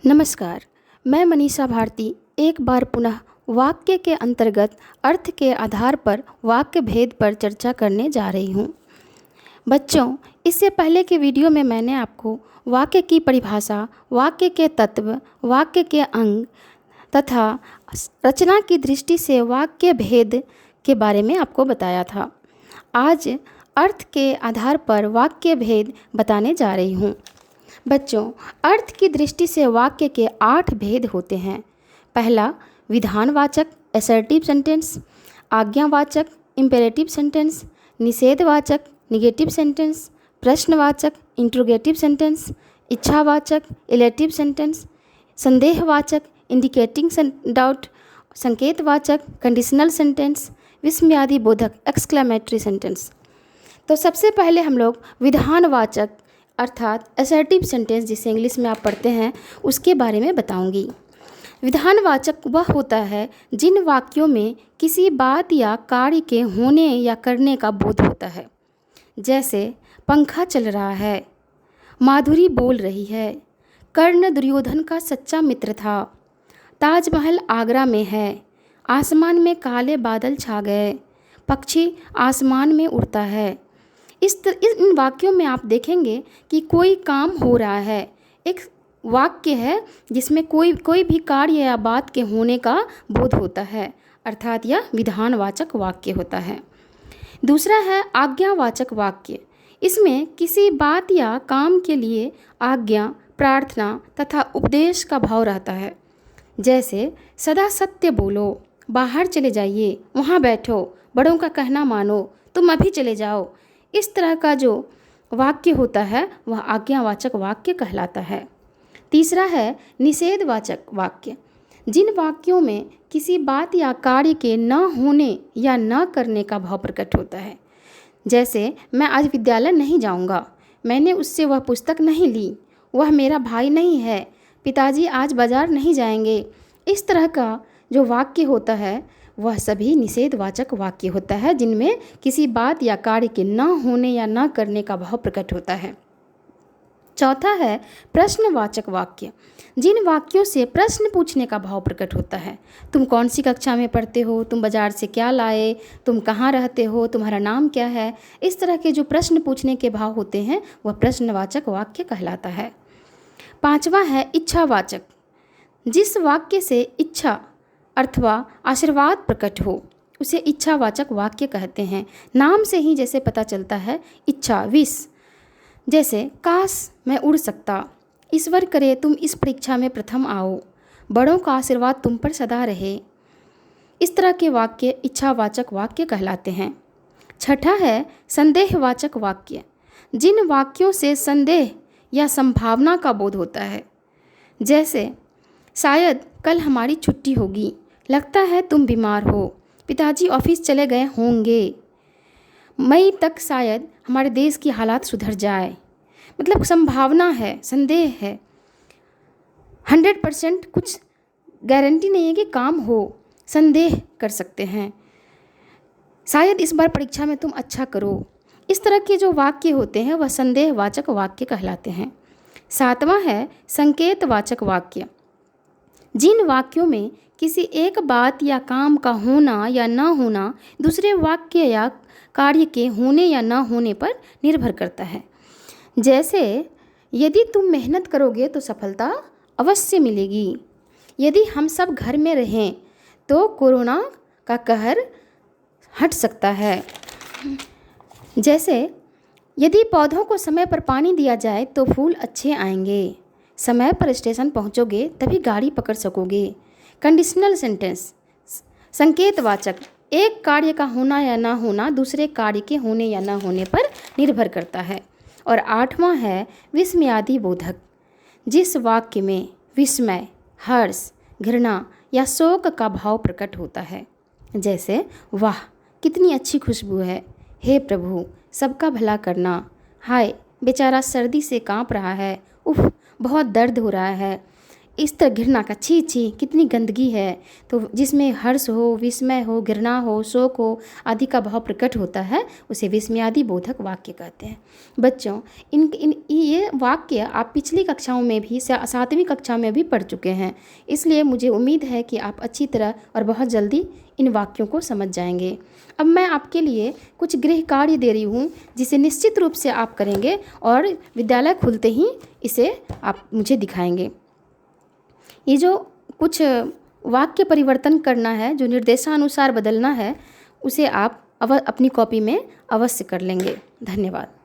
नमस्कार। मैं मनीषा भारती एक बार पुनः वाक्य के अंतर्गत अर्थ के आधार पर वाक्य भेद पर चर्चा करने जा रही हूँ। बच्चों, इससे पहले के वीडियो में मैंने आपको वाक्य की परिभाषा, वाक्य के तत्व, वाक्य के अंग तथा रचना की दृष्टि से वाक्य भेद के बारे में आपको बताया था। आज अर्थ के आधार पर वाक्य भेद बताने जा रही हूँ। बच्चों, अर्थ की दृष्टि से वाक्य के 8 भेद होते हैं। पहला, विधानवाचक असर्टिव सेंटेंस, आज्ञावाचक इम्पेरेटिव सेंटेंस, निषेधवाचक निगेटिव सेंटेंस, प्रश्नवाचक इंट्रोगेटिव सेंटेंस, इच्छावाचक इलेटिव सेंटेंस, संदेहवाचक इंडिकेटिंग डाउट, संकेतवाचक कंडीशनल सेंटेंस, विस्मयादि बोधक एक्सक्लेमेटरी सेंटेंस। तो सबसे पहले हम लोग विधानवाचक अर्थात असर्टिव सेंटेंस जिसे इंग्लिश में आप पढ़ते हैं उसके बारे में बताऊंगी। विधानवाचक वह होता है जिन वाक्यों में किसी बात या कार्य के होने या करने का बोध होता है। जैसे पंखा चल रहा है, माधुरी बोल रही है, कर्ण दुर्योधन का सच्चा मित्र था, ताजमहल आगरा में है, आसमान में काले बादल छा गए, पक्षी आसमान में उड़ता है। इन वाक्यों में आप देखेंगे कि कोई काम हो रहा है। एक वाक्य है जिसमें कोई भी कार्य या बात के होने का बोध होता है, अर्थात यह विधानवाचक वाक्य होता है। दूसरा है आज्ञावाचक वाक्य। इसमें किसी बात या काम के लिए आज्ञा, प्रार्थना तथा उपदेश का भाव रहता है। जैसे सदा सत्य बोलो, बाहर चले जाइए, वहाँ बैठो, बड़ों का कहना मानो, तुम अभी चले जाओ। इस तरह का जो वाक्य होता है वह आज्ञावाचक वाक्य कहलाता है। तीसरा है निषेधवाचक वाक्य। जिन वाक्यों में किसी बात या कार्य के न होने या न करने का भाव प्रकट होता है। जैसे मैं आज विद्यालय नहीं जाऊंगा, मैंने उससे वह पुस्तक नहीं ली, वह मेरा भाई नहीं है, पिताजी आज बाजार नहीं जाएंगे। इस तरह का जो वाक्य होता है वह सभी निषेधवाचक वाक्य होता है जिनमें किसी बात या कार्य के न होने या न करने का भाव प्रकट होता है। चौथा है प्रश्नवाचक वाक्य। जिन वाक्यों से प्रश्न पूछने का भाव प्रकट होता है। तुम कौन सी कक्षा में पढ़ते हो, तुम बाजार से क्या लाए, तुम कहाँ रहते हो, तुम्हारा नाम क्या है। इस तरह के जो प्रश्न पूछने के भाव होते हैं वह प्रश्नवाचक वाक्य कहलाता है। पांचवा है इच्छावाचक। जिस वाक्य से इच्छा अथवा आशीर्वाद प्रकट हो उसे इच्छावाचक वाक्य कहते हैं। नाम से ही जैसे पता चलता है, इच्छा विश। जैसे काश मैं उड़ सकता, ईश्वर करे तुम इस परीक्षा में प्रथम आओ, बड़ों का आशीर्वाद तुम पर सदा रहे। इस तरह के वाक्य इच्छावाचक वाक्य कहलाते हैं। छठा है संदेहवाचक वाक्य। जिन वाक्यों से संदेह या संभावना का बोध होता है। जैसे शायद कल हमारी छुट्टी होगी, लगता है तुम बीमार हो, पिताजी ऑफिस चले गए होंगे, मई तक शायद हमारे देश की हालात सुधर जाए। मतलब संभावना है, संदेह है, 100% कुछ गारंटी नहीं है कि काम हो, संदेह कर सकते हैं। शायद इस बार परीक्षा में तुम अच्छा करो। इस तरह के जो वाक्य होते हैं वह संदेहवाचक वाक्य कहलाते हैं। सातवां है संकेतवाचक वाक्य। जिन वाक्यों में किसी एक बात या काम का होना या न होना दूसरे वाक्य या कार्य के होने या न होने पर निर्भर करता है। जैसे यदि तुम मेहनत करोगे तो सफलता अवश्य मिलेगी, यदि हम सब घर में रहें तो कोरोना का कहर हट सकता है। जैसे यदि पौधों को समय पर पानी दिया जाए तो फूल अच्छे आएंगे, समय पर स्टेशन पहुंचोगे तभी गाड़ी पकड़ सकोगे। कंडीशनल सेंटेंस संकेतवाचक। एक कार्य का होना या ना होना दूसरे कार्य के होने या ना होने पर निर्भर करता है। और आठवां है विस्मयादि बोधक। जिस वाक्य में विस्मय, हर्ष, घृणा या शोक का भाव प्रकट होता है। जैसे वाह कितनी अच्छी खुशबू है, हे प्रभु सबका भला करना, हाय बेचारा सर्दी से कांप रहा है, उफ बहुत दर्द हो रहा है। इस तरह घृणा का, छी छी कितनी गंदगी है, तो जिसमें हर्ष हो, विस्मय हो, घृणा हो, शोक हो आदि का भाव प्रकट होता है, उसे विस्मयादि बोधक वाक्य कहते हैं। बच्चों, ये वाक्य आप पिछली कक्षाओं में भी, 7वीं कक्षा में भी पढ़ चुके हैं, इसलिए मुझे उम्मीद है कि आप अच्छी तरह और बहुत जल्दी इन वाक्यों को समझ जाएंगे। अब मैं आपके लिए कुछ गृह कार्य दे रही हूँ, जिसे निश्चित रूप से आप करेंगे और विद्यालय खुलते ही इसे आप मुझे दिखाएंगे। ये जो कुछ वाक्य परिवर्तन करना है, जो निर्देशानुसार बदलना है, उसे आप अपनी कॉपी में अवश्य कर लेंगे। धन्यवाद।